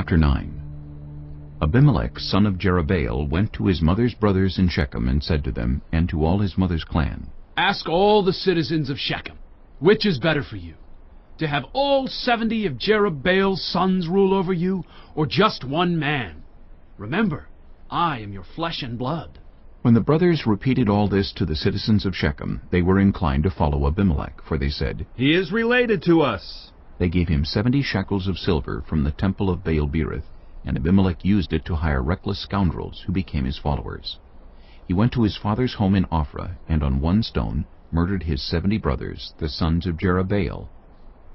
Chapter 9. Abimelech son of Jerubbaal went to his mother's brothers in Shechem and said to them, and to all his mother's clan, Ask all the citizens of Shechem, which is better for you, to have all 70 of Jerubbaal's sons rule over you, or just one man? Remember, I am your flesh and blood. When the brothers repeated all this to the citizens of Shechem, they were inclined to follow Abimelech, for they said, He is related to us. They gave him 70 shekels of silver from the temple of Baal-berith, and Abimelech used it to hire reckless scoundrels who became his followers. He went to his father's home in Ophrah, and on one stone murdered his 70 brothers, the sons of Jerubbaal.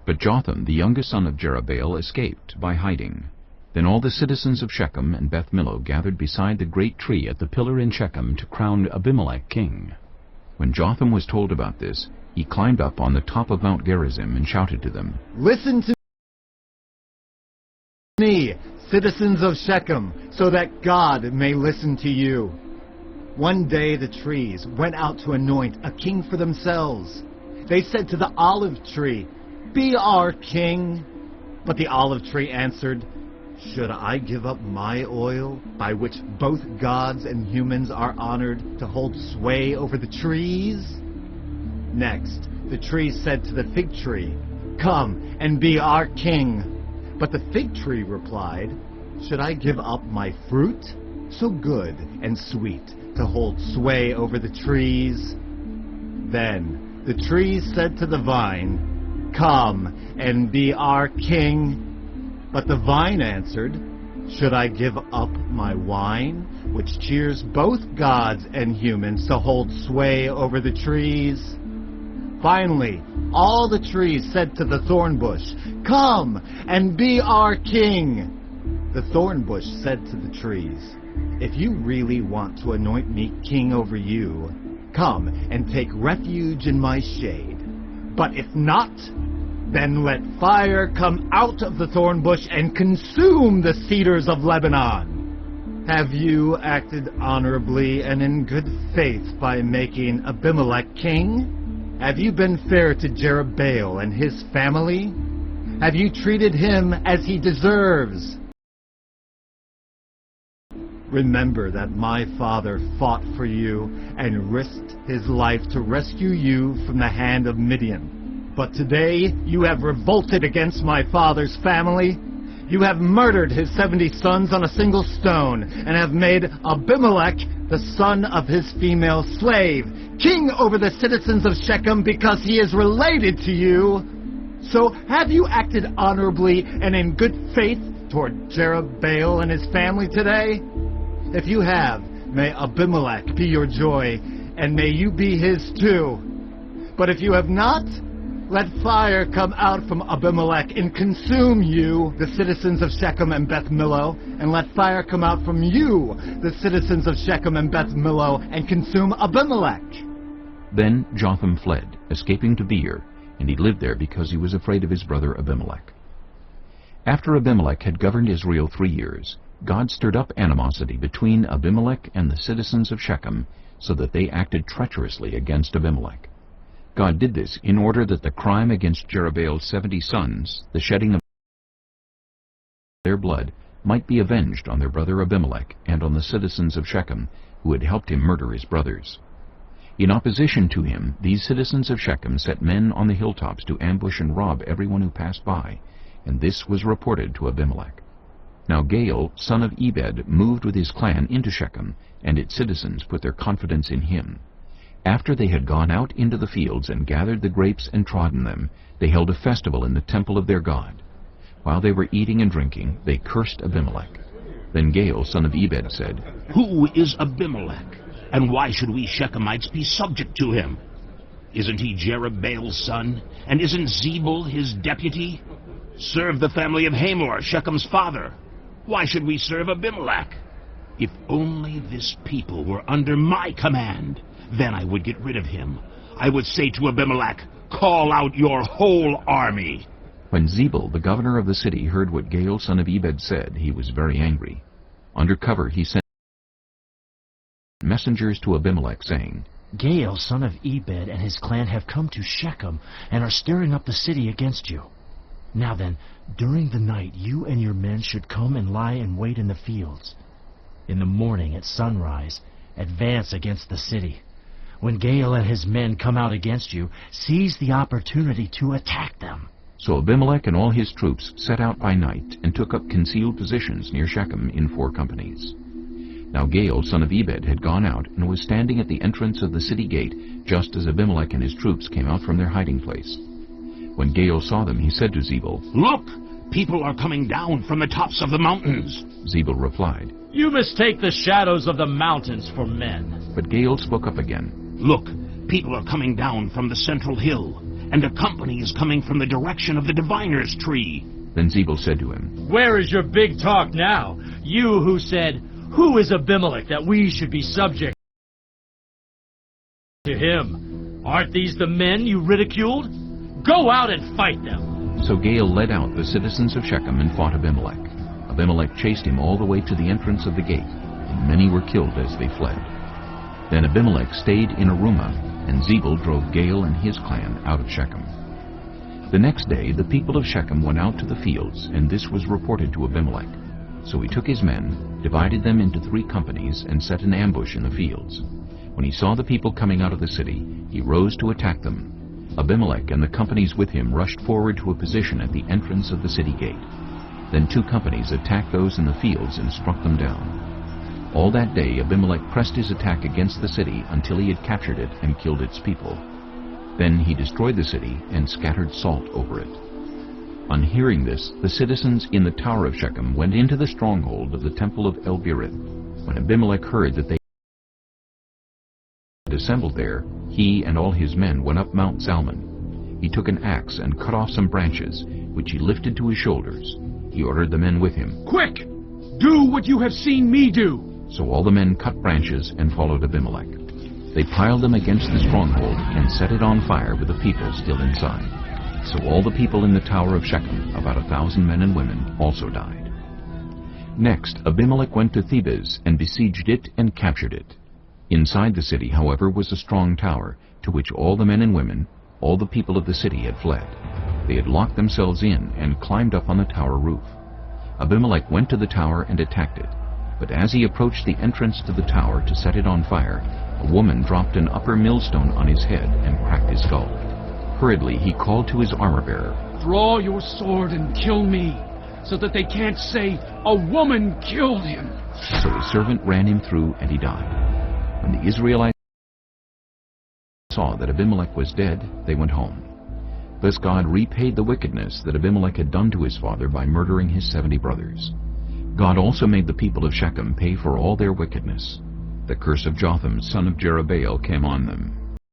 But Jotham, the youngest son of Jerubbaal, escaped by hiding. Then all the citizens of Shechem and Beth Millo gathered beside the great tree at the pillar in Shechem to crown Abimelech king. When Jotham was told about this, he climbed up on the top of Mount Gerizim and shouted to them, Listen to me, citizens of Shechem, so that God may listen to you. One day the trees went out to anoint a king for themselves. They said to the olive tree, Be our king. But the olive tree answered, Should I give up my oil, by which both gods and humans are honored, to hold sway over the trees? Next, the tree said to the fig tree, Come and be our king. But the fig tree replied, Should I give up my fruit, so good and sweet, to hold sway over the trees? Then the tree said to the vine, Come and be our king. But the vine answered, Should I give up my wine, which cheers both gods and humans, to hold sway over the trees? Finally, all the trees said to the thorn bush, Come and be our king. The thorn bush said to the trees, If you really want to anoint me king over you, come and take refuge in my shade. But if not, then let fire come out of the thorn bush and consume the cedars of Lebanon. Have you acted honorably and in good faith by making Abimelech king? Have you been fair to Jerubbaal and his family? Have you treated him as he deserves? Remember that my father fought for you and risked his life to rescue you from the hand of Midian. But today you have revolted against my father's family. You have murdered his 70 sons on a single stone, and have made Abimelech, the son of his female slave, king over the citizens of Shechem because he is related to you. So have you acted honorably and in good faith toward Jerubbaal and his family today? If you have, may Abimelech be your joy, and may you be his too. But if you have not, let fire come out from Abimelech and consume you, the citizens of Shechem and Beth Millo, and let fire come out from you, the citizens of Shechem and Beth Millo, and consume Abimelech. Then Jotham fled, escaping to Beer, and he lived there because he was afraid of his brother Abimelech. After Abimelech had governed Israel 3 years, God stirred up animosity between Abimelech and the citizens of Shechem, so that they acted treacherously against Abimelech. God did this in order that the crime against Jerubbaal's 70 sons, the shedding of their blood, might be avenged on their brother Abimelech and on the citizens of Shechem, who had helped him murder his brothers. In opposition to him, these citizens of Shechem set men on the hilltops to ambush and rob everyone who passed by, and this was reported to Abimelech. Now Gaal, son of Ebed, moved with his clan into Shechem, and its citizens put their confidence in him. After they had gone out into the fields and gathered the grapes and trodden them, they held a festival in the temple of their god. While they were eating and drinking, they cursed Abimelech. Then Gaal, son of Ebed, said, Who is Abimelech, and why should we Shechemites be subject to him? Isn't he Jerubbaal's son, and isn't Zebul his deputy? Serve the family of Hamor, Shechem's father. Why should we serve Abimelech? If only this people were under my command, then I would get rid of him. I would say to Abimelech, Call out your whole army. When Zebul, the governor of the city, heard what Gaal, son of Ebed, said, he was very angry. Under cover he sent messengers to Abimelech, saying, Gaal, son of Ebed, and his clan have come to Shechem and are stirring up the city against you. Now then, during the night you and your men should come and lie in wait in the fields. In the morning at sunrise, advance against the city. When Gael and his men come out against you, seize the opportunity to attack them." So Abimelech and all his troops set out by night and took up concealed positions near Shechem in 4 companies. Now Gael, son of Ebed, had gone out and was standing at the entrance of the city gate just as Abimelech and his troops came out from their hiding place. When Gael saw them, he said to Zebul, "Look! People are coming down from the tops of the mountains." Zebul replied, "You mistake the shadows of the mountains for men." but Gael spoke up again. "Look! People are coming down from the central hill, and a company is coming from the direction of the diviner's tree." Then Zebul said to him, "Where is your big talk now? You who said, 'Who is Abimelech that we should be subject to him?' Aren't these the men you ridiculed? Go out and fight them." So Gael led out the citizens of Shechem and fought Abimelech. Abimelech chased him all the way to the entrance of the gate, and many were killed as they fled. Then Abimelech stayed in Arumah, and Zebul drove Gael and his clan out of Shechem. The next day the people of Shechem went out to the fields, and this was reported to Abimelech. So he took his men, divided them into 3 companies, and set an ambush in the fields. When he saw the people coming out of the city, he rose to attack them. Abimelech and the companies with him rushed forward to a position at the entrance of the city gate. Then 2 companies attacked those in the fields and struck them down. All that day Abimelech pressed his attack against the city until he had captured it and killed its people. Then he destroyed the city and scattered salt over it. On hearing this, the citizens in the tower of Shechem went into the stronghold of the temple of El-Berith. When Abimelech heard that they had assembled there, he and all his men went up Mount Zalmon. He took an axe and cut off some branches, which he lifted to his shoulders. He ordered the men with him, Quick! Do what you have seen me do! So all the men cut branches and followed Abimelech. They piled them against the stronghold and set it on fire with the people still inside. So all the people in the tower of Shechem, about 1,000 men and women, also died. Next, Abimelech went to Thebez and besieged it and captured it. Inside the city, however, was a strong tower, to which all the men and women, all the people of the city had fled. They had locked themselves in and climbed up on the tower roof. Abimelech went to the tower and attacked it. But as he approached the entrance to the tower to set it on fire, a woman dropped an upper millstone on his head and cracked his skull. Hurriedly he called to his armor-bearer, Draw your sword and kill me, so that they can't say, a woman killed him. So his servant ran him through, and he died. When the Israelites saw that Abimelech was dead, they went home. Thus God repaid the wickedness that Abimelech had done to his father by murdering his 70 brothers. God also made the people of Shechem pay for all their wickedness. The curse of Jotham, son of Jerubbaal, came on them.